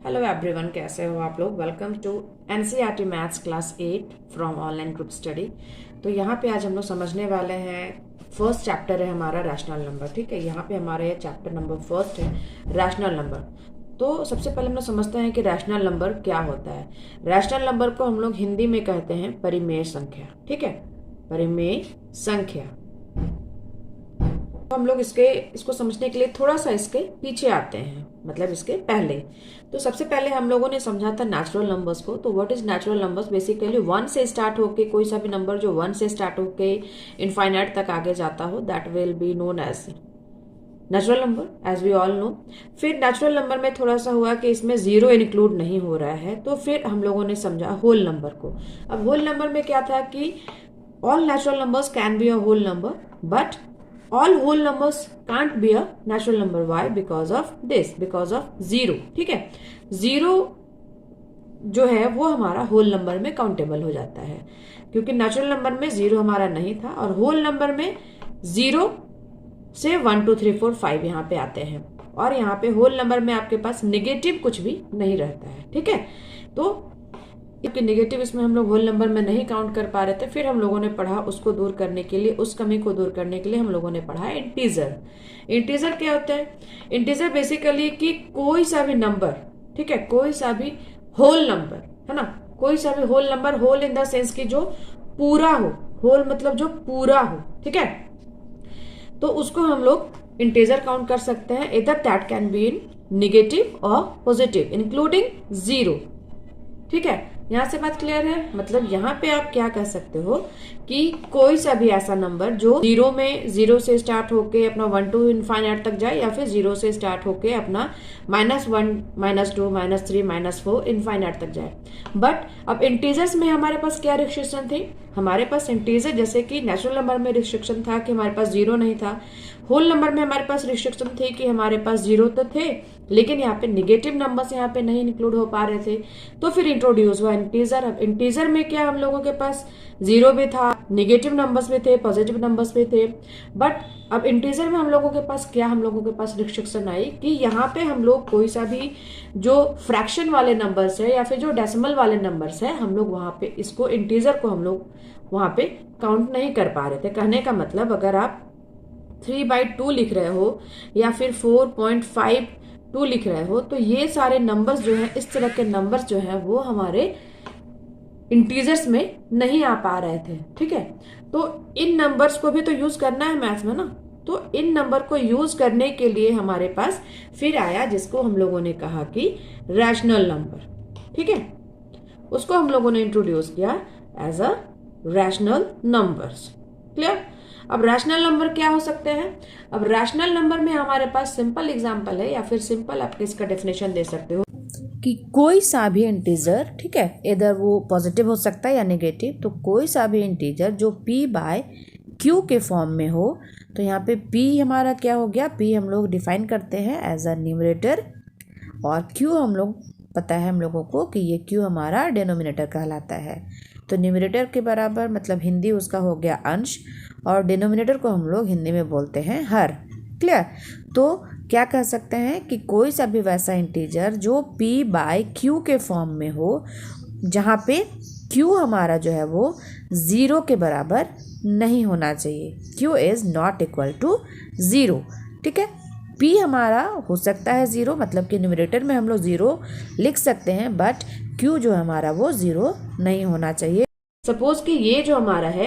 Hello everyone, कैसे हो आप लोग। Welcome to NCERT maths class 8 from online group study. तो यहाँ पे आज हम लोग समझने वाले हैं, फर्स्ट चैप्टर है हमारा रैशनल नंबर। ठीक है, यहाँ पे हमारा ये चैप्टर नंबर फर्स्ट है रैशनल नंबर। तो सबसे पहले हम लोग समझते हैं कि रैशनल नंबर क्या होता है। रैशनल नंबर को हम लोग हिंदी में कहते हैं परिमेय संख्या। ठीक है, परिमेय संख्या। तो हम लोग इसको समझने के लिए थोड़ा सा इसके पीछे आते हैं, मतलब इसके पहले। तो सबसे पहले हम लोगों ने समझा था नेचुरल नंबर्स को। तो what is natural numbers? Basically 1 से स्टार्ट होके कोई सा भी नंबर जो 1 से स्टार्ट होके इनफाइनाइट तक आगे जाता हो, that will be known as natural number, as we all know. फिर नेचुरल नंबर में थोड़ा सा हुआ कि इसमें जीरो इंक्लूड नहीं हो रहा है, तो फिर हम लोगों ने समझा होल नंबर को। अब होल नंबर में क्या था कि all natural numbers can be a whole number, but all whole numbers can't be a natural number. Why? Because of this, because of zero. ठीक है, जीरो जो है वो हमारा होल नंबर में काउंटेबल हो जाता है, क्योंकि नेचुरल नंबर में जीरो हमारा नहीं था, और होल नंबर में जीरो से 1 2 3 4 5 यहाँ पे आते हैं, और यहाँ पे होल नंबर में आपके पास निगेटिव कुछ भी नहीं रहता है। ठीक है, तो क्योंकि निगेटिव इसमें हम लोग होल नंबर में नहीं काउंट कर पा रहे थे, फिर हम लोगों ने पढ़ा उसको दूर करने के लिए, उस कमी को दूर करने के लिए हम लोगों ने पढ़ा इंटीजर। इंटीजर क्या होता है? इंटीजर बेसिकली कि कोई सा भी नंबर, ठीक है, कोई सा भी होल नंबर, है ना, कोई सा भी whole number, whole in the sense की जो पूरा हो, होल मतलब जो पूरा हो, ठीक है, तो उसको हम लोग इंटीजर काउंट कर सकते हैं। इधर that can be in negative और पॉजिटिव इंक्लूडिंग जीरो। ठीक है, यहां से बात क्लियर है? मतलब यहाँ पे आप क्या कह सकते हो कि कोई सा भी ऐसा नंबर जो जीरो से स्टार्ट होके अपना 1 टू इनफाइनाइट तक जाए, या फिर जीरो से स्टार्ट होके अपना -1 -2 -3 -4 इनफाइनाइट तक जाए। बट अब इंटीजर्स में हमारे पास क्या रिस्ट्रिक्शन थी? हमारे पास इंटीजर, जैसे कि नेचुरल नंबर में रिस्ट्रिक्शन था कि हमारे पास जीरो नहीं था, होल नंबर में हमारे पास रिस्ट्रिक्शन थी कि हमारे पास जीरो तो थे, लेकिन यहाँ पे निगेटिव नंबर्स यहाँ पे नहीं इंक्लूड हो पा रहे थे। तो फिर इंट्रोड्यूस हुआ इंटीजर। अब इंटीजर में क्या हम लोगों के पास जीरो भी था, निगेटिव नंबर्स भी थे, पॉजिटिव नंबर्स भी थे। बट अब इंटीजर में हम लोगों के पास क्या, हम लोगों के पास रिस्ट्रिक्शन आई कि यहाँ पे हम लोग कोई सा भी जो फ्रैक्शन वाले नंबर्स है या फिर जो डेसिमल वाले नंबर्स है, हम लोग वहां पे इसको इंटीजर को हम लोग वहां पे काउंट नहीं कर पा रहे थे। कहने का मतलब, अगर आप 3/2 लिख रहे हो या फिर 4.52 लिख रहे हो, तो ये सारे नंबर्स जो हैं, इस तरह के नंबर्स जो हैं, वो हमारे इंटीजर्स में नहीं आ पा रहे थे। ठीक है, तो इन नंबर्स को भी तो यूज करना है मैथ्स में ना, तो इन नंबर को यूज करने के लिए हमारे पास फिर आया जिसको हम लोगों ने कहा कि रैशनल नंबर। ठीक है, उसको हम लोगों ने इंट्रोड्यूस किया as a rational numbers. Clear? अब रैशनल नंबर क्या हो सकते हैं? अब रैशनल नंबर में हमारे पास सिंपल एग्जांपल है, या फिर सिंपल आप इसका डेफिनेशन दे सकते हो कि कोई सा भी इंटीजर, ठीक है, इधर वो पॉजिटिव हो सकता है या नेगेटिव, तो कोई सा भी इंटीजर जो p/q के फॉर्म में हो। तो यहाँ पे p हमारा क्या हो गया? p हम लोग डिफाइन करते हैं एज अ न्यूमरेटर, और q हम लोग पता है हम लोगों को कि ये q हमारा डिनोमिनेटर कहलाता है। तो न्यूमरेटर के बराबर मतलब हिंदी उसका हो गया अंश, और डिनोमिनेटर को हम लोग हिंदी में बोलते हैं हर। क्लियर? तो क्या कह सकते हैं कि कोई सा भी वैसा इंटीजर जो p/q के फॉर्म में हो, जहाँ पे q हमारा जो है वो जीरो के बराबर नहीं होना चाहिए, q is not equal to zero. ठीक है, p हमारा हो सकता है जीरो, मतलब कि न्यूमरेटर में हम लोग जीरो लिख सकते हैं, बट q जो हमारा वो जीरो नहीं होना चाहिए। सपोज कि ये जो हमारा है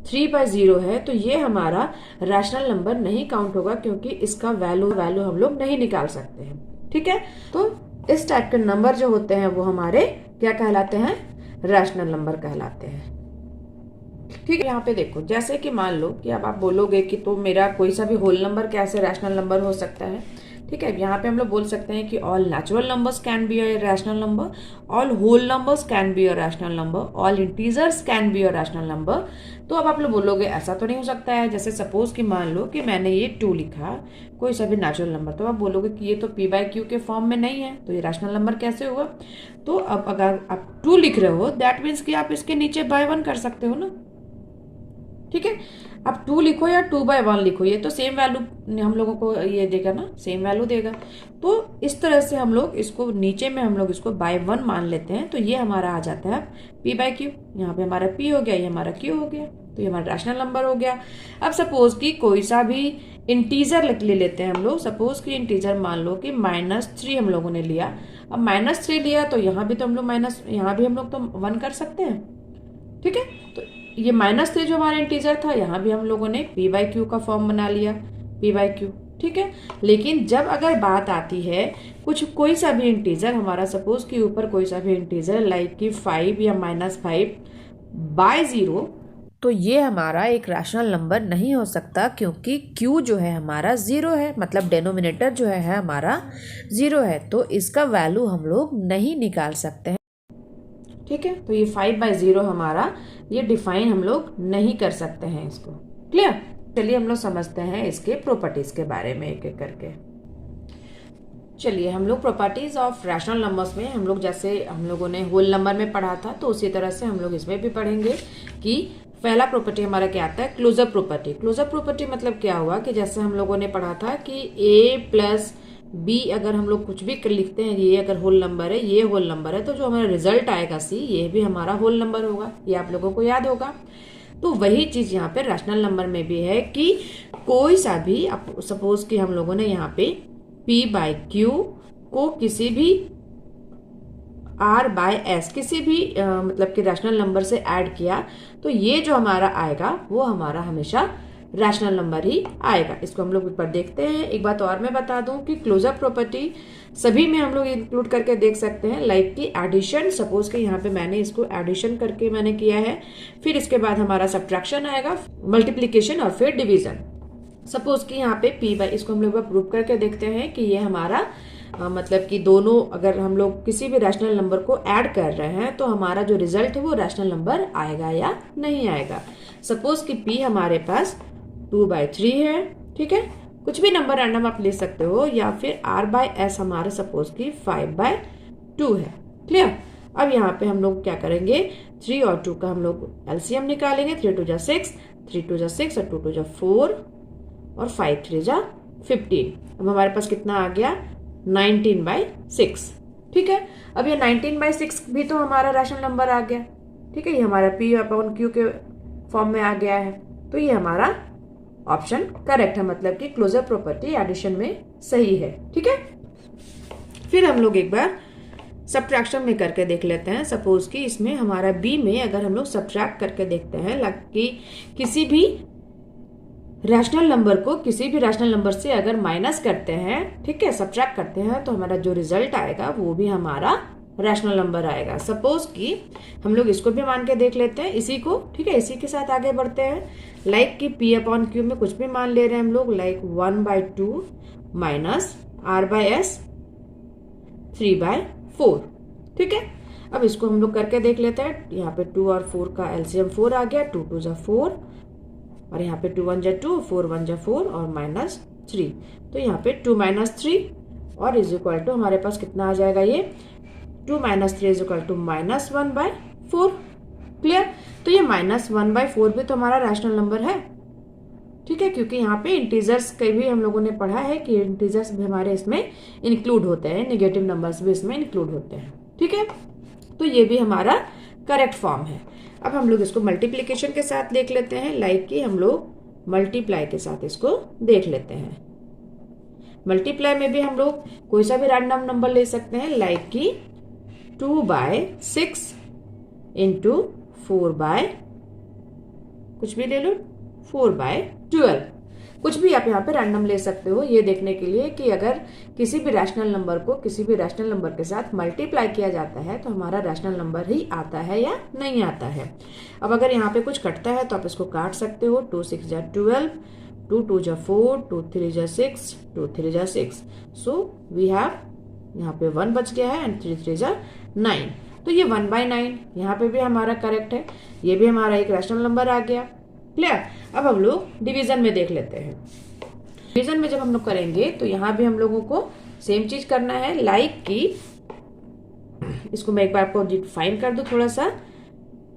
3/0 है, तो ये हमारा रैशनल नंबर नहीं काउंट होगा, क्योंकि इसका वैल्यू हम लोग नहीं निकाल सकते हैं। ठीक है, तो इस टाइप के नंबर जो होते हैं वो हमारे क्या कहलाते हैं? रैशनल नंबर कहलाते हैं। ठीक है, यहाँ पे देखो, जैसे कि मान लो कि अब आप बोलोगे कि तो मेरा कोई सा भी होल नंबर कैसे रैशनल नंबर हो सकता है। ठीक है, यहाँ पे हम लोग बोल सकते हैं कि all natural numbers can be a rational number, all whole numbers can be a rational number, all integers can be a rational number. तो अब आप लोग बोलोगे ऐसा तो नहीं हो सकता है। जैसे सपोज कि मान लो कि मैंने ये 2 लिखा, कोई सा भी नेचुरल नंबर, तो आप बोलोगे कि ये तो p/q के फॉर्म में नहीं है, तो ये रैशनल नंबर कैसे होगा? तो अब अगर आप 2 लिख रहे हो, दैट मीन्स कि आप इसके नीचे by 1 कर सकते हो ना। ठीक है, अब 2 लिखो या 2/1 लिखो, ये तो सेम वैल्यू हम लोगों को ये देगा ना, सेम वैल्यू देगा। तो इस तरह से हम लोग इसको नीचे में हम लोग इसको बाय 1 मान लेते हैं, तो ये हमारा आ जाता है p/q। यहाँ पे हमारा p हो गया, ये हमारा q हो गया, तो ये हमारा रैशनल नंबर हो गया। अब सपोज कि कोई सा भी इंटीजर ले लेते हैं हम लोग। सपोज कि इंटीजर मान लो कि -3 हम लोगों ने लिया। अब -3 लिया तो यहाँ भी तो हम लोग यहाँ भी हम लोग तो 1 कर सकते हैं, ठीक है। तो ये -3 जो हमारा इंटीजर था, यहाँ भी हम लोगों ने p/q का फॉर्म बना लिया, p/q, ठीक है। लेकिन जब अगर बात आती है कोई सा भी इंटीजर हमारा, सपोज कि ऊपर कोई सा भी इंटीजर लाइक कि 5 या -5/0, तो ये हमारा एक रैशनल नंबर नहीं हो सकता, क्योंकि q जो है हमारा 0 है, मतलब डेनोमिनेटर जो है हमारा 0 है, तो इसका वैल्यू हम लोग नहीं निकाल सकते हैं, ठीक है। तो ये 5/0 हमारा ये डिफाइन हम लोग नहीं कर सकते हैं इसको, क्लियर। चलिए हम लोग समझते हैं इसके प्रॉपर्टीज के बारे में एक एक करके। चलिए हम लोग प्रॉपर्टीज ऑफ रैशनल नंबर्स में हम लोग जैसे हम लोगों ने होल नंबर में पढ़ा था, तो उसी तरह से हम लोग इसमें भी पढ़ेंगे कि पहला प्रॉपर्टी हमारा क्या आता है, क्लोजर प्रॉपर्टी। क्लोजर प्रॉपर्टी मतलब क्या हुआ कि जैसे हम लोगों ने पढ़ा था कि a + b अगर हम लोग कुछ भी लिखते हैं, ये अगर होल नंबर है, ये होल नंबर है, तो जो हमारा रिजल्ट आएगा c, ये भी हमारा होल नंबर होगा, ये आप लोगों को याद होगा। तो वही चीज यहाँ पे रैशनल नंबर में भी है कि कोई सा भी, सपोज कि हम लोगों ने यहाँ पे p/q को किसी भी r/s किसी भी मतलब कि रैशनल नंबर से ऐड किया, तो ये जो हमारा आएगा वो हमारा हमेशा रैशनल नंबर ही आएगा। इसको हम लोग ऊपर देखते हैं। एक बात और मैं बता दूं कि क्लोजर प्रॉपर्टी सभी में हम लोग इंक्लूड करके देख सकते हैं, लाइक कि एडिशन। सपोज कि यहाँ पे मैंने इसको एडिशन करके मैंने किया है, फिर इसके बाद हमारा सब्ट्रैक्शन आएगा, मल्टीप्लीकेशन और फिर डिवीजन। सपोज कि यहाँ पे इसको हम लोग प्रूव करके देखते हैं कि ये हमारा मतलब कि दोनों अगर हम लोग किसी भी रैशनल नंबर को ऐड कर रहे हैं, तो हमारा जो रिजल्ट है वो रैशनल नंबर आएगा या नहीं आएगा। सपोज कि p हमारे पास 2/3 है, ठीक है। कुछ भी नंबर रैंडम आप ले सकते हो, या फिर r/s हमारे सपोज कि 5/2 है, क्लियर। अब यहाँ पे हम लोग क्या करेंगे, 3 और 2 का हम लोग एलसीएम निकालेंगे। 3 2 6, 3 2 6 और 2 2 4 और 5 3 15। अब हमारे पास कितना आ गया, 19/6, ठीक है। अब ये 19/6 भी तो हमारा रैशनल नंबर आ गया, ठीक है। ये हमारा p/q के फॉर्म में आ गया है, तो ये हमारा ऑप्शन करेक्ट है, मतलब कि क्लोजर प्रॉपर्टी एडिशन में सही है, ठीक है। फिर हम लोग एक बार सब्ट्रैक्शन में करके देख लेते हैं। सपोज कि इसमें हमारा b में अगर हम लोग सब्ट्रैक्ट करके देखते हैं, कि किसी भी रैशनल नंबर को किसी भी रैशनल नंबर से अगर माइनस करते हैं, ठीक है, सब्ट्रैक्ट करते हैं, तो हमारा जो रिजल्ट आएगा वो भी हमारा रैशनल नंबर आएगा। सपोज कि हम लोग इसको भी मान के देख लेते हैं, इसी को, ठीक है, इसी के साथ आगे बढ़ते हैं। लाइक कि p/q में कुछ भी मान ले रहे हैं हम लोग, लाइक 1/2 माइनस r/s 3/4, ठीक है। अब इसको हम लोग करके देख लेते हैं। यहाँ पे 2 और 4 का एलसीएम 4 आ गया, 2 2 4 और यहाँ पे 2 1 2, 4 1 4 और -3, तो यहाँ पे 2 - 3 और इज इक्वल टू हमारे पास कितना आ जाएगा, ये 2 - 3 इज इक्वल टू -1/4, क्लियर। तो ये -1/4 भी तो हमारा रैशनल नंबर है, ठीक है, क्योंकि यहाँ पे इंटीजर्स के भी हम लोगों ने पढ़ा है कि इंटीजर्स भी हमारे इसमें इंक्लूड होते हैं, नेगेटिव नंबर्स भी इसमें इंक्लूड होते हैं, ठीक है। तो ये भी हमारा करेक्ट फॉर्म है। अब हम लोग इसको मल्टीप्लीकेशन के साथ देख लेते हैं, लाइक कि हम लोग मल्टीप्लाई के साथ इसको देख लेते हैं। मल्टीप्लाई में भी हम लोग कोई सा भी रैंडम नंबर ले सकते हैं, लाइक कि 2/6 इंटू 4/ कुछ भी ले लो, 4/12, कुछ भी आप यहाँ पे रैंडम ले सकते हो, ये देखने के लिए कि अगर किसी भी रैशनल नंबर को किसी भी रैशनल नंबर के साथ मल्टीप्लाई किया जाता है तो हमारा रैशनल नंबर ही आता है या नहीं आता है। अब अगर यहाँ पे कुछ कटता है तो आप इसको काट सकते हो, 2 6 12, 2 2 4, 2 3 6, 2 3 6, सो वी हैव यहाँ पे 1 बच गया है एंड 3 3 9, तो ये 1/9 यहाँ पे भी हमारा करेक्ट है, ये भी हमारा एक रैशनल नंबर आ गया, क्लियर। अब हम लोग डिवीजन में देख लेते हैं। डिवीजन में जब हम लोग करेंगे तो यहाँ भी हम लोगों को सेम चीज करना है, लाइक कि इसको मैं एक बार आपको डिफाइन कर दूं थोड़ा सा,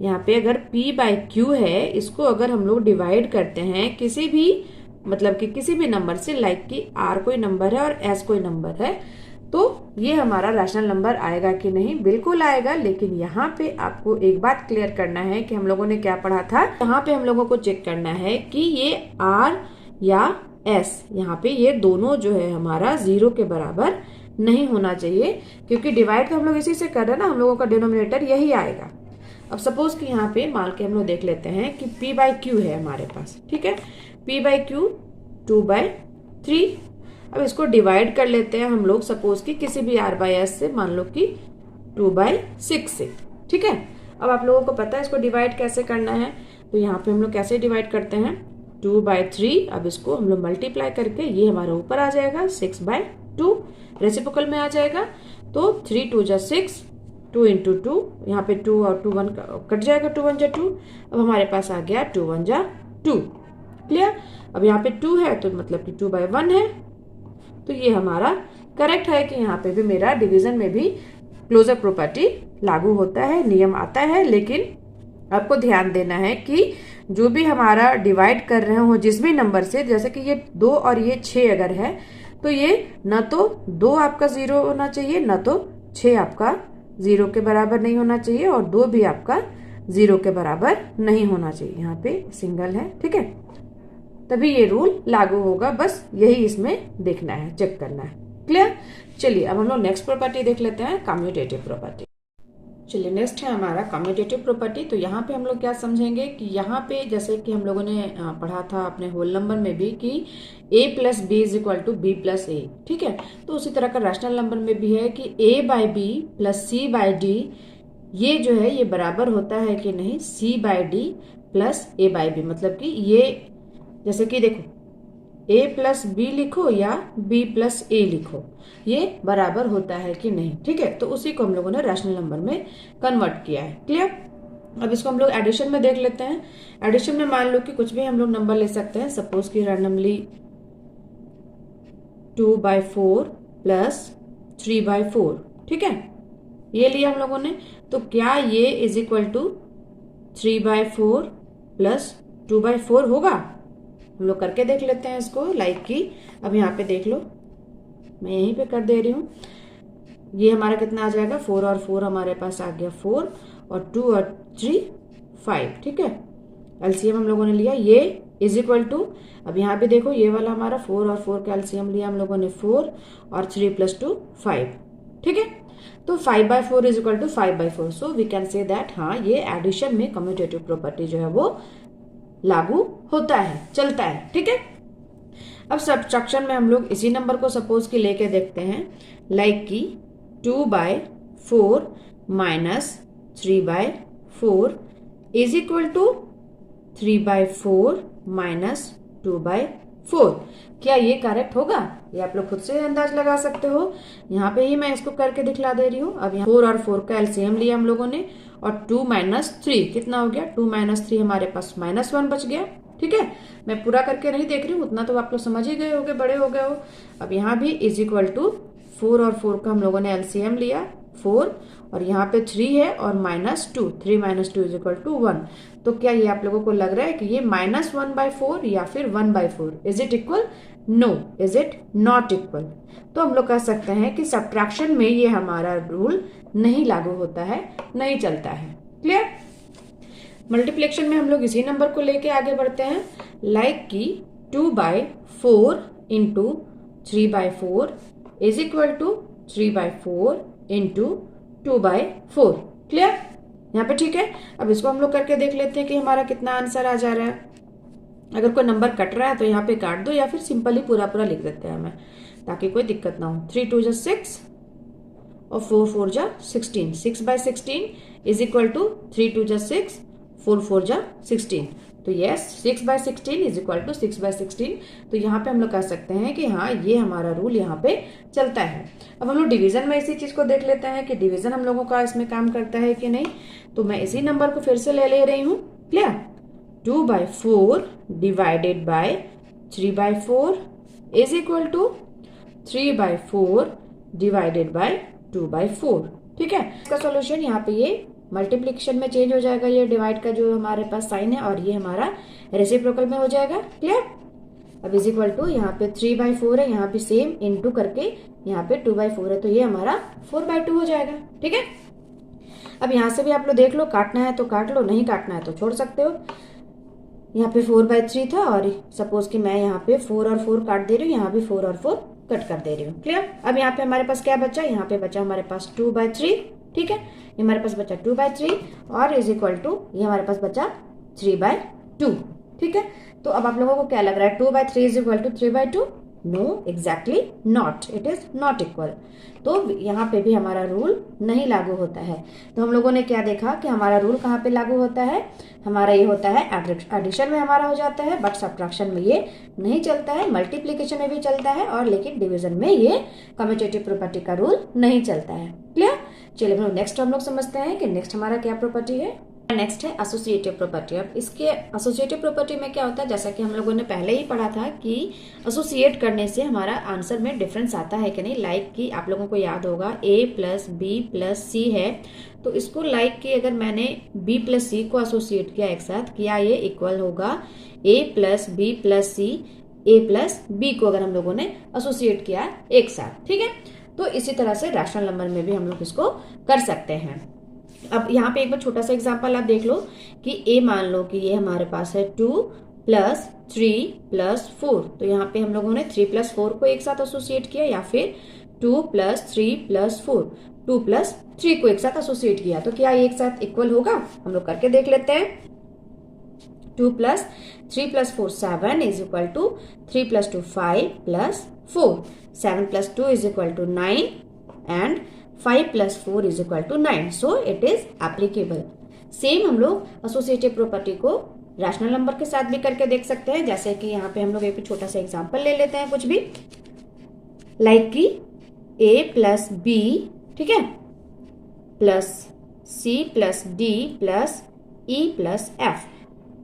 यहाँ पे अगर p बाई क्यू है, इसको अगर हम लोग डिवाइड करते हैं किसी भी मतलब कि किसी भी नंबर से, लाइक कि r कोई नंबर है और s कोई नंबर है, तो ये हमारा रैशनल नंबर आएगा कि नहीं? बिल्कुल आएगा। लेकिन यहाँ पे आपको एक बात क्लियर करना है कि हम लोगों ने क्या पढ़ा था, यहाँ पे हम लोगों को चेक करना है कि ये r या s, यहाँ पे ये दोनों जो है हमारा 0 के बराबर नहीं होना चाहिए, क्योंकि डिवाइड तो हम लोग इसी से कर रहे हैं ना, हम लोगों का डिनोमिनेटर यही आएगा। अब सपोज कि यहाँ पे मान के हम लोग देख लेते हैं कि p बाई क्यू है हमारे पास, ठीक है, p बाई क्यू 2/3। अब इसको डिवाइड कर लेते हैं हम लोग सपोज कि किसी भी r बाई एस से, मान लो कि 2/6 से, ठीक है। अब आप लोगों को पता है इसको डिवाइड कैसे करना है, तो यहाँ पे हम लोग कैसे डिवाइड करते हैं, 2/3। अब इसको हम लोग मल्टीप्लाई करके ये हमारा ऊपर आ जाएगा 6/2, रेसिप्रोकल में आ जाएगा, तो 3 2 जा 6, 2 इंटू 2, यहाँ पे 2 और 2 1 कट जाएगा, 2 1 जा 2। अब हमारे पास आ गया 2 1 जा 2, क्लियर। अब यहाँ पे 2 है तो मतलब कि 2/1 है, तो ये हमारा करेक्ट है कि यहाँ पे भी मेरा डिवीजन में भी क्लोजर प्रॉपर्टी लागू होता है, नियम आता है। लेकिन आपको ध्यान देना है कि जो भी हमारा डिवाइड कर रहे हो जिस भी नंबर से, जैसे कि ये 2 और ये 6 अगर है, तो ये न तो 2 आपका 0 होना चाहिए, न तो 6 आपका 0 के बराबर नहीं होना चाहिए, और 2 भी आपका 0 के बराबर नहीं होना चाहिए। यहाँ पे सिंगल है, ठीक है, तभी ये रूल लागू होगा। बस यही इसमें देखना है, चेक करना है, क्लियर। चलिए अब हम लोग नेक्स्ट प्रॉपर्टी देख लेते हैं, कम्यूटेटिव प्रॉपर्टी। चलिए नेक्स्ट है हमारा कम्यूटेटिव प्रॉपर्टी। तो यहाँ पे हम लोग क्या समझेंगे कि यहाँ पे जैसे कि हम लोगों ने पढ़ा था अपने होल नंबर में भी कि a plus B is equal to B plus A, ठीक है। तो उसी तरह का रैशनल नंबर में भी है कि a by B plus C by D, ये जो है ये बराबर होता है कि नहीं c by D plus a by B. मतलब कि ये जैसे कि देखो a प्लस बी लिखो या b प्लस ए लिखो, ये बराबर होता है कि नहीं, ठीक है। तो उसी को हम लोगों ने रैशनल नंबर में कन्वर्ट किया है, क्लियर। अब इसको हम लोग एडिशन में देख लेते हैं। एडिशन में मान लो कि कुछ भी हम लोग नंबर ले सकते हैं, सपोज कि रैंडमली 2/4 प्लस 3/4, ठीक है, ये लिया हम लोगों ने। तो क्या ये इज इक्वल टू 3/4 प्लस 2/4 होगा? हम लोग करके देख लेते हैं इसको, लाइक की अब यहाँ पे देख लो, मैं यहीं पे कर दे रही हूँ। ये हमारा कितना आ जाएगा, 4 और 4 हमारे पास आ गया 4, और 2 और 3 5, ठीक है। एलसीएम हम लोगों ने लिया, ये इज इक्वल टू, अब यहाँ पे देखो ये वाला हमारा 4 और 4 का एलसीएम लिया हम लोगों ने 4, और 3 + 2 5, ठीक है। तो 5/4 is equal to 5/4। So we can say that हाँ ये एडिशन में कम्यूटेटिव प्रॉपर्टी जो है वो लागू होता है, चलता है, ठीक है। अब सब्ट्रैक्शन में हम लोग इसी नंबर को सपोज कि लेके देखते हैं, लाइक कि 2/4 minus 3/4 is equal to 3/4 minus 2/4। क्या ये करेक्ट होगा? ये आप लोग खुद से अंदाज लगा सकते हो, यहाँ पे ही मैं इसको करके दिखला दे रही हूँ। अब यहाँ 4 और 4 का एलसीएम लिया हम लोगों ने, और 2 - 3 कितना हो गया, 2 - 3 हमारे पास -1 बच गया, ठीक है। मैं पूरा करके नहीं देख रही हूँ, उतना तो आप लोग समझ ही गए होगे, बड़े हो गए हो। अब यहाँ भी इज इक्वल टू 4 और 4 का हम लोगों ने एलसीएम लिया 4, और यहाँ पे 3 है और -2, 3 - 2 इज इक्वल टू 1। तो क्या ये आप लोगों को लग रहा है कि ये -1/4 या फिर 1/4? Is it equal? No, is it not equal? तो हम लोग कह सकते हैं कि सब्ट्रैक्शन में ये हमारा रूल नहीं लागू होता है, नहीं चलता है, क्लियर। मल्टीप्लिकेशन में हम लोग इसी नंबर को लेके आगे बढ़ते हैं, लाइक कि 2/4 into 3/4 is equal to 3/4 into 2/4, clear, यहाँ पे ठीक है। अब इसको हम लोग करके देख लेते हैं कि हमारा कितना आंसर आ जा रहा है। अगर कोई नंबर कट रहा है तो यहाँ पे काट दो, या फिर सिंपली पूरा पूरा लिख देते हैं हमें, ताकि कोई दिक्कत ना हो। 3 2 जा 6 और 4 4 जा 16, 6/16 इज इक्वल टू 3 2 जा 6, 4 4 जा 16। तो यस 6/16 इज इक्वल टू 6/16। तो यहाँ पे हम लोग कह सकते हैं कि हाँ ये हमारा रूल यहाँ पे चलता है। अब हम लोग डिवीजन में इसी चीज को देख लेते हैं कि डिवीजन हम लोगों का इसमें काम करता है कि नहीं। तो मैं इसी नंबर को फिर से ले रही हूँ, clear. 2/4 divided by 3/4 is equal to 3/4 divided by 2/4, ठीक है। इसका सॉल्यूशन यहाँ पे ये मल्टीप्लिकेशन में चेंज हो जाएगा ये डिवाइड का जो हमारे पास साइन है, और ये हमारा रेसिप्रोकल में हो जाएगा। क्लियर? अब इज इक्वल टू यहाँ पे 3/4 है, यहाँ पे सेम इनटू करके यहाँ पे 2/4 है, तो ये हमारा 4/2 हो जाएगा। ठीक है, अब यहाँ से भी आप लोग देख लो, काटना है तो काट लो, नहीं काटना है तो छोड़ सकते हो। यहाँ पे 4/3 था, और सपोज कि मैं यहाँ पे 4 और 4 काट दे रही हूँ, यहाँ भी 4 और 4 कट कर दे रही हूँ। क्लियर? अब यहाँ पे हमारे पास क्या बचा? यहाँ पे बचा हमारे पास 2/3। ठीक है, ये हमारे पास बचा 2/3 और इज इक्वल टू ये हमारे पास बचा 3/2। ठीक है, तो अब आप लोगों को क्या लग रहा है? 2/3 is equal to 3/2? No, exactly not, it is not equal. तो यहाँ पे भी हमारा रूल नहीं लागू होता है। तो हम लोगों ने क्या देखा कि हमारा रूल कहाँ पे लागू होता है? हमारा ये होता है एडिशन में हमारा हो जाता है, बट सब्ट्रैक्शन में ये नहीं चलता है। मल्टीप्लिकेशन में भी चलता है, और लेकिन डिवीजन में ये कम्यूटेटिव प्रॉपर्टी का रूल नहीं चलता है। क्लियर? चलिए हम लोग नेक्स्ट हम लोग समझते हैं कि नेक्स्ट हमारा क्या प्रॉपर्टी है। नेक्स्ट है एसोसिएटिव प्रॉपर्टी। अब इसके एसोसिएटिव प्रॉपर्टी में क्या होता है, जैसा कि हम लोगों ने पहले ही पढ़ा था कि एसोसिएट करने से हमारा आंसर में डिफरेंस आता है कि नहीं। लाइक कि आप लोगों को याद होगा a + b + c है, तो इसको लाइक कि अगर मैंने b + c को एसोसिएट किया एक साथ, क्या ये इक्वल होगा a + b + c, a + b को अगर हम लोगों ने एसोसिएट किया एक साथ। ठीक है, तो इसी तरह से रैशनल नंबर में भी हम लोग इसको कर सकते हैं। अब यहाँ पे एक बार छोटा सा एग्जांपल आप देख लो कि a मान लो कि ये हमारे पास है 2 + 3 + 4, तो यहाँ पे हम लोगों ने 3 + 4 को एक साथ एसोसिएट किया, या फिर 2 + 3 + 4, 2 + 3 को एक साथ एसोसिएट किया, तो क्या ये एक साथ इक्वल होगा? हम लोग करके देख लेते हैं। 2 + 3 + 4 7 is equal to 3 + 2 5 + 4, 7 + 2 is equal to 9 and 5 + 4 is equal to 9, so it is applicable. Same हम लोग एसोसिएटिव प्रॉपर्टी को रैशनल नंबर के साथ भी करके देख सकते हैं। जैसे कि यहाँ पे हम लोग एक छोटा सा एग्जांपल ले लेते हैं, कुछ भी लाइक कि a + b, ठीक है, plus c + d + e + f।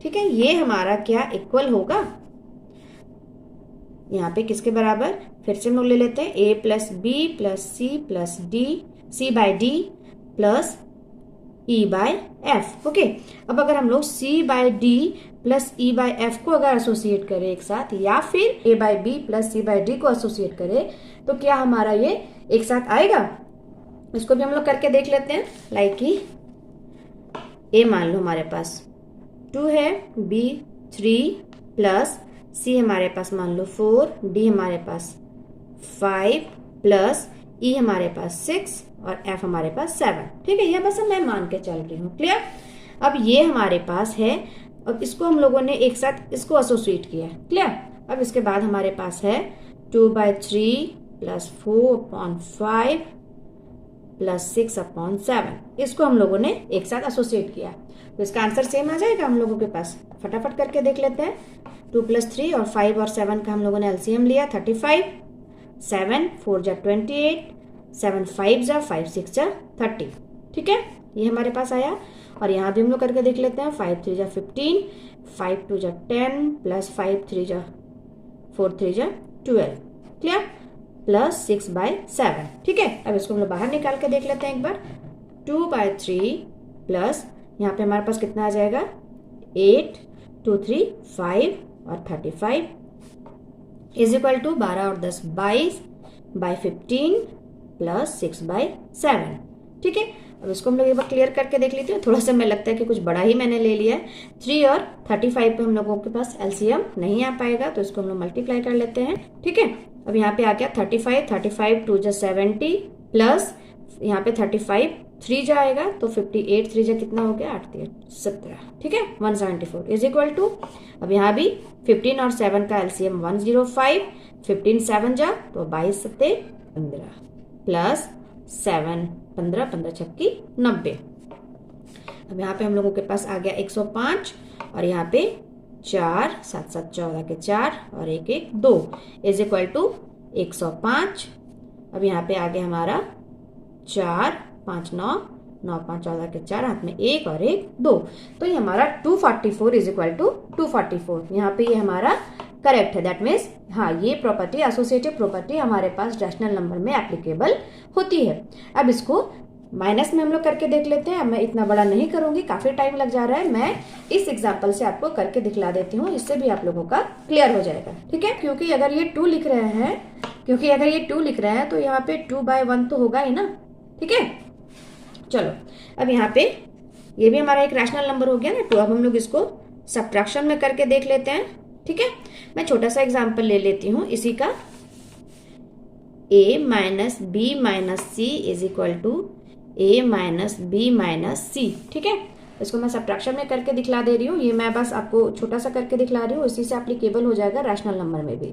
ठीक है, ये हमारा क्या इक्वल होगा? यहाँ पे किसके बराबर? फिर से हम लोग ले लेते हैं a + b + c + d, c/d + e/f। Okay, अब अगर हम लोग c/d + e/f को अगर एसोसिएट करें एक साथ, या फिर a/b + c/d को एसोसिएट करें, तो क्या हमारा ये एक साथ आएगा? इसको भी हम लोग करके देख लेते हैं। लाइक कि a मान लो हमारे पास 2 है, b 3 + c हमारे पास मान लो 4, d हमारे पास 5 + e हमारे पास 6 और f हमारे पास 7। ठीक है, ये बस मैं मान के चल रही हूँ। क्लियर? अब ये हमारे पास है, अब इसको हम लोगों ने एक साथ इसको एसोसिएट किया। क्लियर? अब इसके बाद हमारे पास है 2/3 + 4/5 + 6/7, इसको हम लोगों ने एक साथ एसोसिएट किया, तो इसका आंसर सेम आ जाएगा हम लोगों के पास। फटाफट करके देख लेते हैं। 2 + 3 और 5 और 7 का हम लोगों ने एलसीएम लिया 35, 7 4 × 28, 7 5 × 5 6 × 30। ठीक है, ये हमारे पास आया। और यहाँ भी हम लोग करके देख लेते हैं। 5 3 × 15, 5 2 × 10 + 5 3 × 4 3 × 12। क्लियर? + 6/7। ठीक है, अब इसको हम लोग बाहर निकाल के देख लेते हैं एक बार। 2/3 प्लस यहाँ पे हमारे पास कितना आ जाएगा? 8 2 3 5 और 35 इज इक्वल टू 12 और 10 22/15 + 6/7। ठीक है, अब इसको हम लोग एक बार क्लियर करके देख लेते हैं। थोड़ा सा मैं लगता है कि कुछ बड़ा ही मैंने ले लिया है। 3 और 35 पे हम लोगों के पास एलसीएम नहीं आ पाएगा, तो इसको हम लोग मल्टीप्लाई कर लेते हैं। ठीक है, अब यहाँ पे आ गया 35, 35 2 × 70 प्लस यहाँ पे 35 3 जाएगा, तो 58 3 कितना हो गया? 8 3 17। ठीक है, 174 इज इक्वल टू, अब यहाँ भी 15 और 7 का एलसीएम 105, 15 7 जा तो 22 7 15 प्लस 7 15 15 छक्की 90। अब यहाँ पे हम लोगों के पास आ गया 105 और यहाँ पे 4 7 7 14 के 4 और 1 1 2 इज इक्वल टू 105। अब यहाँ पे आ गया हमारा 4 5 9 9 5 14 के 4, हाथ में 1 और 1 2, तो ये हमारा 244 इज इक्वल टू 244। यहाँ पे ये हमारा करेक्ट है। दैट मीन्स हाँ, ये प्रॉपर्टी एसोसिएटिव प्रॉपर्टी हमारे पास रैशनल नंबर में एप्लीकेबल होती है। अब इसको माइनस में हम लोग करके देख लेते हैं। अब मैं इतना बड़ा नहीं करूंगी, काफी टाइम लग जा रहा है, मैं इस एग्जाम्पल से आपको करके दिखला देती हूँ, इससे भी आप लोगों का क्लियर हो जाएगा। ठीक है, क्योंकि अगर ये 2 लिख रहे हैं तो यहाँ पे 2/1 तो होगा ही ना। ठीक है, चलो अब यहाँ पे ये भी हमारा एक रैशनल नंबर हो गया ना 2। अब हम लोग इसको सब्ट्रैक्शन में करके देख लेते हैं। ठीक है, मैं छोटा सा एग्जाम्पल ले लेती हूँ इसी का। a minus B minus C is equal to a minus B minus C. ठीक है, इसको मैं सब्ट्रैक्शन में करके दिखला दे रही हूँ। ये मैं बस आपको छोटा सा करके दिखला रही हूँ, इसी से एप्लीकेबल हो जाएगा रैशनल नंबर में भी,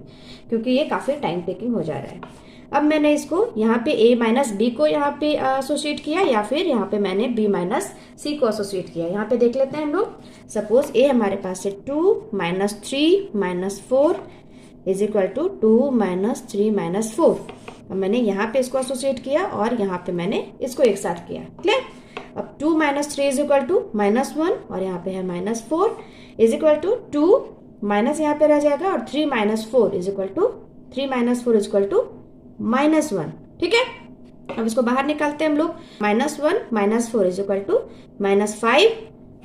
क्योंकि ये काफी टाइम टेकिंग हो जा रहा है। अब मैंने इसको यहाँ पे a माइनस बी को यहाँ पे एसोसिएट किया, या फिर यहाँ पे मैंने b माइनस सी को एसोसिएट किया। यहाँ पे देख लेते हैं हम लोग। सपोज a हमारे पास है 2 minus 3 minus 4 is equal to 2 minus 3 minus 4। अब मैंने यहाँ पे इसको एसोसिएट किया और यहाँ पे मैंने इसको एक साथ किया। क्लियर? अब 2 माइनस 3 इज इक्वल टू -1 और यहाँ पे है -4 इज इक्वल टू 2 माइनस यहाँ पे रह जाएगा और 3 माइनस 4 इज इक्वल टू -1। ठीक है, अब इसको बाहर निकालते हैं हम लोग। -1 माइनस 4 इज इक्वल टू -5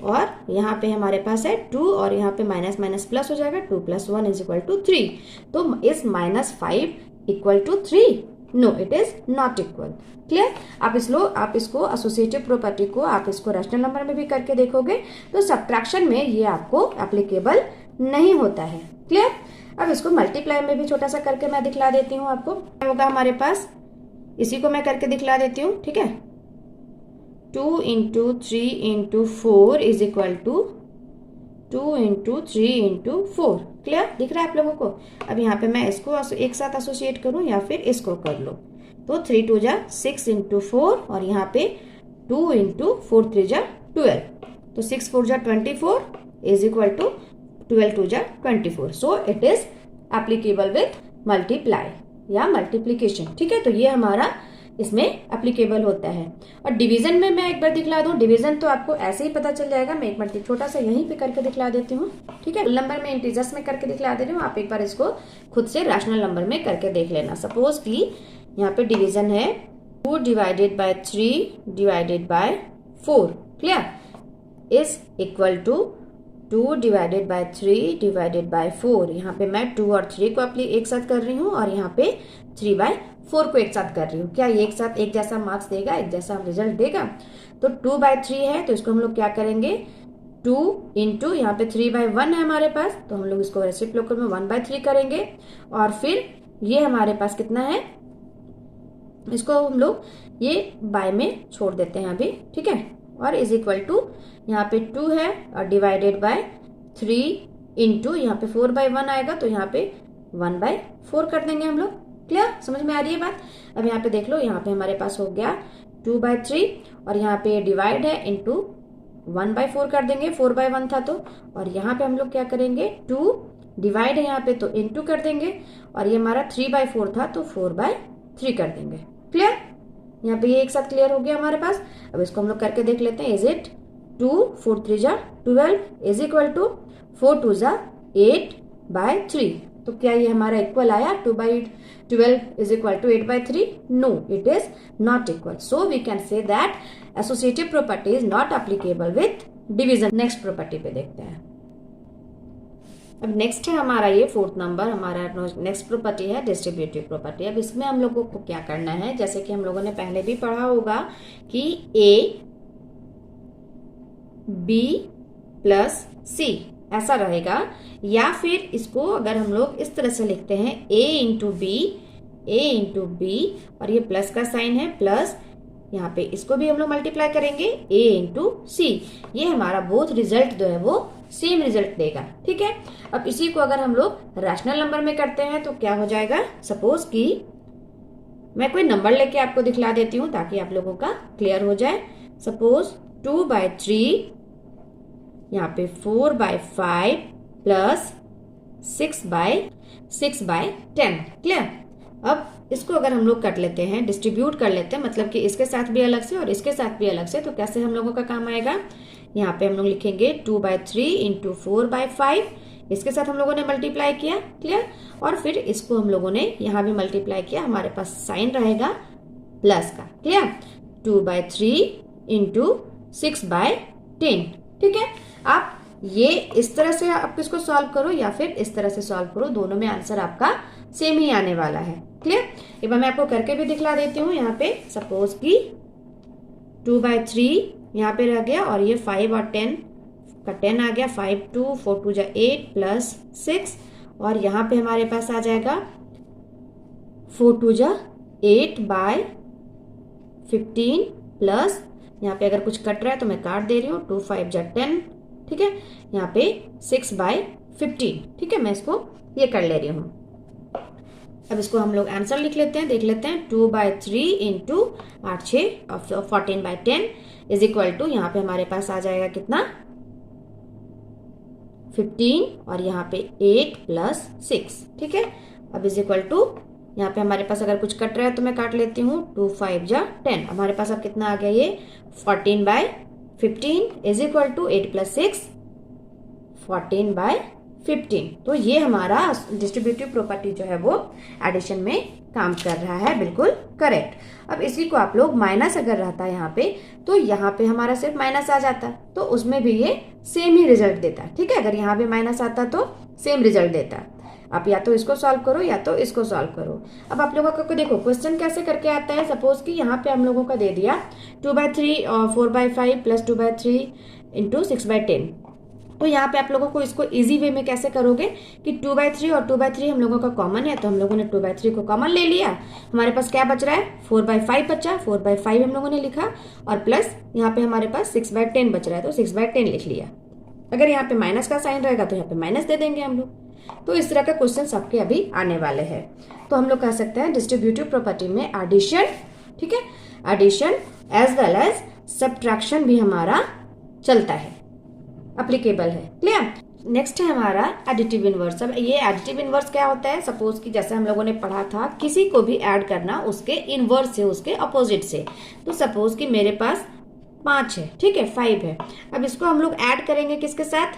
और यहाँ पे हमारे पास है 2 और यहाँ पे माइनस माइनस प्लस हो जाएगा, 2 + 1 इज इक्वल टू 3। तो is -5 equal to 3? No, it is not equal. Clear? आप इसको एसोसिएटिव प्रॉपर्टी को आप इसको रैशनल नंबर में भी करके देखोगे तो सब्ट्रैक्शन में ये आपको एप्लीकेबल नहीं होता है। क्लियर? अब इसको मल्टीप्लाई में भी छोटा सा करके मैं दिखला देती हूँ आपको। क्या होगा हमारे पास, इसी को मैं करके दिखला देती हूँ। ठीक है, 2 × 3 × 4 इज इक्वल टू 2 × 3 × 4। क्लियर? दिख रहा है आप लोगों को? अब यहाँ पे मैं इसको एक साथ एसोसिएट करूँ या फिर इसको कर लो, तो 3 × 2 = 6 × 4 और यहाँ पे 2 × 4 × 3 = 12, तो 6 × 4 = 24 is equal to 12 × 2 = 24। So it is applicable with multiply या मल्टीप्लीकेशन। ठीक है, तो ये हमारा इसमें एप्लीकेबल होता है। और डिवीजन में मैं एक बार दिखला दूं, डिवीजन तो आपको ऐसे ही पता चल जाएगा, मैं एक बार छोटा सा यहीं पे करके दिखला देती हूँ। ठीक है, नंबर में इंटीजर्स में करके दिखला दे रही हूँ, आप एक बार इसको खुद से रैशनल नंबर में करके देख लेना। सपोज कि यहाँ पे डिवीजन है 2 / 3 / 4। क्लियर? Is equal to 2 / 3 / 4। यहाँ पे मैं 2 और 3 को एक साथ कर रही हूँ और यहाँ पे 3/4 को एक साथ कर रही हूँ। क्या ये एक साथ एक जैसा मार्क्स देगा, एक जैसा रिजल्ट देगा? तो 2/3 है तो इसको हम लोग क्या करेंगे, 2 × यहाँ पे 3/1 है हमारे पास, तो हम लोग इसको रेसिप्रोकल में 1/3 करेंगे। और फिर ये हमारे पास कितना है, इसको हम लोग ये बाय में छोड़ देते हैं अभी। ठीक है, और इज इक्वल टू यहाँ पे 2 है और डिवाइडेड बाय 3 × यहाँ पे 4/1 आएगा, तो यहाँ पे 1/4 कर देंगे हम लोग। क्लियर? समझ में आ रही है बात? अब यहाँ पे देख लो, यहाँ पे हमारे पास हो गया 2/3 और यहाँ पे डिवाइड है इंटू 1/4 कर देंगे, 4/1 था तो। और यहाँ पे हम लोग क्या करेंगे, 2 डिवाइड है यहाँ पे तो इंटू कर देंगे, और ये हमारा 3/4 था तो 4/3 कर देंगे। क्लियर? यहाँ पे ये एक साथ क्लियर हो गया हमारे पास। अब इसको हम लोग करके देख लेते हैं। Is it 2 4 3 = 12 is equal to 4 2 = 8/3। तो क्या ये हमारा इक्वल आया? 2/12 is equal to 8/3? No, it is not equal. So we can say that associative property is not applicable with division. Next property पे देखते हैं। अब नेक्स्ट है हमारा ये 4th नंबर, हमारा नेक्स्ट प्रॉपर्टी है डिस्ट्रीब्यूटिव प्रॉपर्टी। अब इसमें हम लोगों को क्या करना है, जैसे कि हम लोगों ने पहले भी पढ़ा होगा कि A B + C ऐसा रहेगा, या फिर इसको अगर हम लोग इस तरह से लिखते हैं A × B और ये प्लस का साइन है, प्लस यहाँ पे इसको भी हम लोग मल्टीप्लाई करेंगे A × C। ये हमारा बोथ रिजल्ट जो है वो सेम रिजल्ट देगा। ठीक है, अब इसी को अगर हम लोग रैशनल नंबर में करते हैं तो क्या हो जाएगा। सपोज कि मैं कोई नंबर लेके आपको दिखला देती हूँ ताकि आप लोगों का क्लियर हो जाए। सपोज 2/3 यहाँ पे 4/5 प्लस 6/10। क्लियर? अब इसको अगर हम लोग कट लेते हैं, डिस्ट्रीब्यूट कर लेते हैं, मतलब कि इसके साथ भी अलग से और इसके साथ भी अलग से, तो कैसे हम लोगों का काम आएगा। यहाँ पे हम लोग लिखेंगे 2/3 × 4/5, इसके साथ हम लोगों ने मल्टीप्लाई किया। क्लियर? और फिर इसको हम लोगों ने यहाँ भी मल्टीप्लाई किया, हमारे पास साइन रहेगा प्लस का। क्लियर? 2/3 इंटू 6/10। ठीक है, आप ये इस तरह से आप इसको सॉल्व करो या फिर इस तरह से सॉल्व करो, दोनों में आंसर आपका सेम ही आने वाला है। क्लियर? एक बार मैं आपको करके भी दिखला देती हूँ। यहाँ पे सपोज कि 2/3 यहाँ पे रह गया और ये 5 और 10 का 10 आ गया, 5 2 4 2 जा 8 प्लस 6 और यहाँ पे हमारे पास आ जाएगा 4 2 जा 8/15 प्लस यहाँ पे अगर कुछ कट रहा है तो मैं काट दे रही हूँ, 2 5 जा 10। ठीक है, यहाँ पे 6/15। ठीक है, मैं इसको ये कर ले रही हूँ। अब इसको हम लोग आंसर लिख लेते हैं, देख लेते हैं। 2/3 इंटू 8 6 14/10 इज इक्वल टू, यहाँ पे हमारे पास आ जाएगा कितना, 15 और यहाँ पे 8 प्लस 6। ठीक है, अब इज इक्वल टू, यहाँ पे हमारे पास अगर कुछ कट रहा है तो मैं काट लेती हूँ, 2 5 जा 10। हमारे पास अब कितना आ गया, ये 14/15 इज इक्वल टू 8 प्लस 6 14/15। तो ये हमारा डिस्ट्रीब्यूटिव प्रॉपर्टी जो है वो एडिशन में काम कर रहा है, बिल्कुल करेक्ट। अब इसी को आप लोग माइनस अगर रहता है यहाँ पे, तो यहाँ पे हमारा सिर्फ माइनस आ जाता, तो उसमें भी ये सेम ही रिजल्ट देता। ठीक है, अगर यहाँ पे माइनस आता तो सेम रिजल्ट देता। आप या तो इसको सॉल्व करो या तो इसको सॉल्व करो। अब आप लोगों को देखो क्वेश्चन कैसे करके आता है। सपोज कि यहाँ पे हम लोगों का दे दिया 2/3 और 4/5 प्लस 2/3 इंटू 6/10। तो यहाँ पे आप लोगों को इसको इजी वे में कैसे करोगे कि 2/3 और 2/3 हम लोगों का कॉमन है, तो हम लोगों ने 2/3 को कॉमन ले लिया। हमारे पास क्या बच रहा है, 4/5 बचा, 4/5 हम लोगों ने लिखा और प्लस यहाँ पे हमारे पास 6/10 बच रहा है, तो 6/10 लिख लिया। अगर यहाँ पे माइनस का साइन रहेगा तो यहाँ पे माइनस दे देंगे हम लोग। तो इस तरह का क्वेश्चन सबके अभी आने वाले हैं। तो हम लोग कह सकते हैं डिस्ट्रीब्यूटिव प्रॉपर्टी में एडिशन, ठीक है, addition as well as subtraction भी हमारा चलता है, अप्लीकेबल है। क्लियर? नेक्स्ट है हमारा एडिटिव इनवर्स। अब ये एडिटिव इनवर्स क्या होता है, सपोज कि जैसे हम लोगों ने पढ़ा था किसी को भी ऐड करना उसके इनवर्स से, उसके अपोजिट से। तो सपोज कि मेरे पास 5 है, ठीक है, 5 है। अब इसको हम लोग ऐड करेंगे किसके साथ,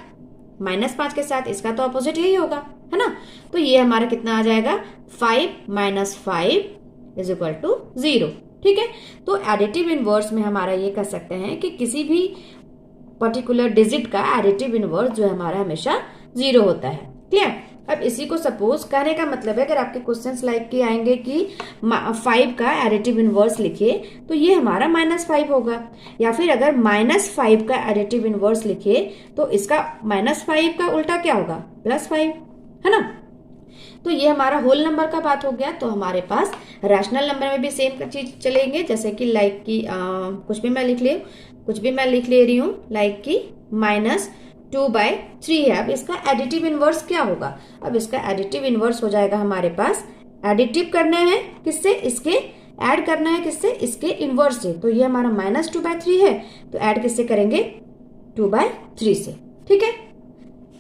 -5 के साथ। इसका तो अपोजिट यही होगा, है ना। तो ये हमारा कितना आ जाएगा, 5 - 5 इज इक्वल टू 0। ठीक है, तो एडिटिव इनवर्स में हमारा ये कह सकते हैं कि किसी भी पर्टिकुलर डिजिट का एडिटिव इनवर्स जो हमारा हमेशा 0 होता है। क्लियर? अब इसी को सपोज करने का मतलब है, अगर आपके क्वेश्चंस लाइक के आएंगे कि 5 का एडिटिव इनवर्स लिखिए, तो ये हमारा -5 होगा। या फिर अगर -5 का एडिटिव इनवर्स लिखिए तो इसका -5 का उल्टा क्या होगा, +5, है ना। तो ये हमारा होल नंबर का बात हो गया। तो हमारे पास रैशनल नंबर में भी सेम चीज चलेंगे, जैसे कि लाइक की कुछ भी मैं लिख ले रही हूँ, लाइक की -2/3 है। अब इसका एडिटिव इनवर्स क्या होगा, अब इसका एडिटिव इनवर्स हो जाएगा हमारे पास, एडिटिव करना है किससे, इसके ऐड करना है किससे, इसके इनवर्स से। तो ये हमारा -2/3 है, तो ऐड किससे करेंगे, 2/3 से। ठीक है,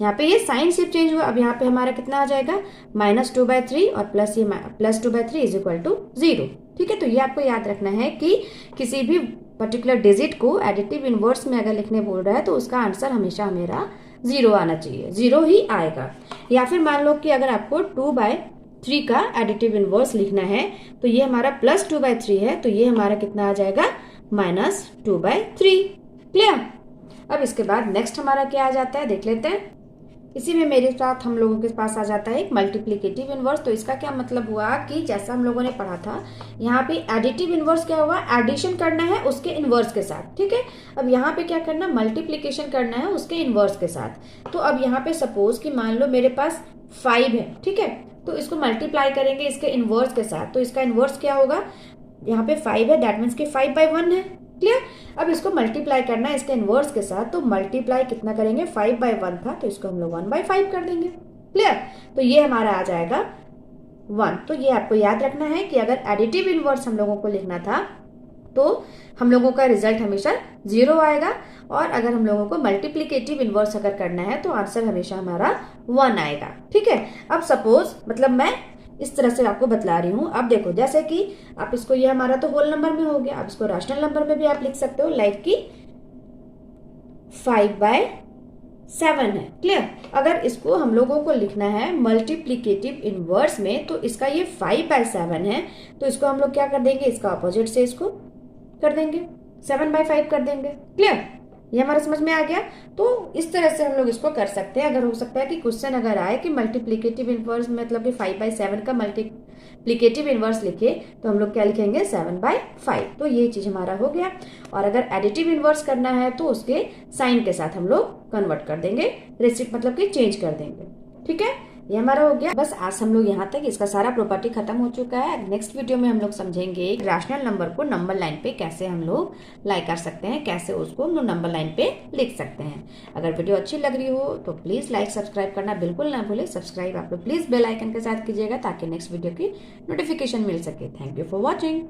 यहाँ पे ये साइन सिर्फ चेंज हुआ। अब यहाँ पे हमारा कितना आ जाएगा, -2/3 और प्लस ये +2/3 इज इक्वल टू 0। ठीक है, तो ये आपको याद रखना है कि किसी भी पर्टिकुलर डिजिट को एडिटिव इनवर्स में अगर लिखने बोल रहा है तो उसका आंसर हमेशा मेरा 0 आना चाहिए, 0 ही आएगा। या फिर मान लो कि अगर आपको 2/3 का एडिटिव इनवर्स लिखना है, तो ये हमारा +2/3 है, तो ये हमारा कितना आ जाएगा, -2/3। क्लियर? अब इसके बाद नेक्स्ट हमारा क्या आ जाता है, देख लेते हैं। इसी में मेरे साथ हम लोगों के पास आ जाता है एक मल्टीप्लिकेटिव इनवर्स। तो इसका क्या मतलब हुआ कि जैसा हम लोगों ने पढ़ा था, यहाँ पे एडिटिव इनवर्स क्या हुआ, एडिशन करना है उसके इनवर्स के साथ। ठीक है, अब यहाँ पे क्या करना, मल्टीप्लिकेशन करना है उसके इनवर्स के साथ। तो अब यहाँ पे सपोज कि मान लो मेरे पास 5 है, ठीक है, तो इसको मल्टीप्लाई करेंगे इसके इनवर्स के साथ। तो इसका इनवर्स क्या होगा, यहाँ पे 5 है, दैट मीन्स कि 5/1 है। क्लियर? अब इसको मल्टीप्लाई करना है इसके इनवर्स के साथ, तो मल्टीप्लाई कितना करेंगे, 5/1 था, तो इसको हम लोग 1/5 कर देंगे। क्लियर? तो ये हमारा आ जाएगा 1। तो ये आपको याद रखना है कि अगर एडिटिव इनवर्स हम लोगों को लिखना था तो हम लोगों का रिजल्ट हमेशा 0 आएगा, और अगर हम लोगों को मल्टीप्लिकेटिव इनवर्स अगर करना है तो आंसर हमेशा हमारा 1 आएगा। ठीक है, अब सपोज मतलब मैं इस तरह से आपको बतला रही हूँ। अब देखो, जैसे कि आप इसको, ये हमारा तो होल नंबर में हो गया, आप इसको रैशनल नंबर में भी आप लिख सकते हो, लाइक कि 5/7 है। क्लियर? अगर इसको हम लोगों को लिखना है मल्टीप्लिकेटिव इनवर्स में, तो इसका ये 5/7 है, तो इसको हम लोग क्या कर देंगे, इसका अपोजिट से इसको कर देंगे, 7/5 कर देंगे। क्लियर? ये हमारा समझ में आ गया। तो इस तरह से हम लोग इसको कर सकते हैं। अगर हो सकता है कि क्वेश्चन अगर आए कि मल्टीप्लीकेटिव इनवर्स मतलब कि 5/7 का मल्टीप्लीकेटिव इनवर्स लिखे, तो हम लोग क्या लिखेंगे, 7/5। तो ये चीज हमारा हो गया। और अगर एडिटिव इनवर्स करना है तो उसके साइन के साथ हम लोग कन्वर्ट कर देंगे, रेसिप्ट मतलब कि चेंज कर देंगे। ठीक है, ये हमारा हो गया। बस आज हम लोग यहाँ तक, इसका सारा प्रॉपर्टी खत्म हो चुका है। नेक्स्ट वीडियो में हम लोग समझेंगे रैशनल नंबर को नंबर लाइन पे कैसे हम लोग लाई कर सकते हैं, कैसे उसको हम लोग नंबर लाइन पे लिख सकते हैं। अगर वीडियो अच्छी लग रही हो तो प्लीज लाइक सब्सक्राइब करना बिल्कुल ना भूले। सब्सक्राइब आप लोग प्लीज बेल आइकन के साथ कीजिएगा ताकि नेक्स्ट वीडियो की नोटिफिकेशन मिल सके। Thank you for watching.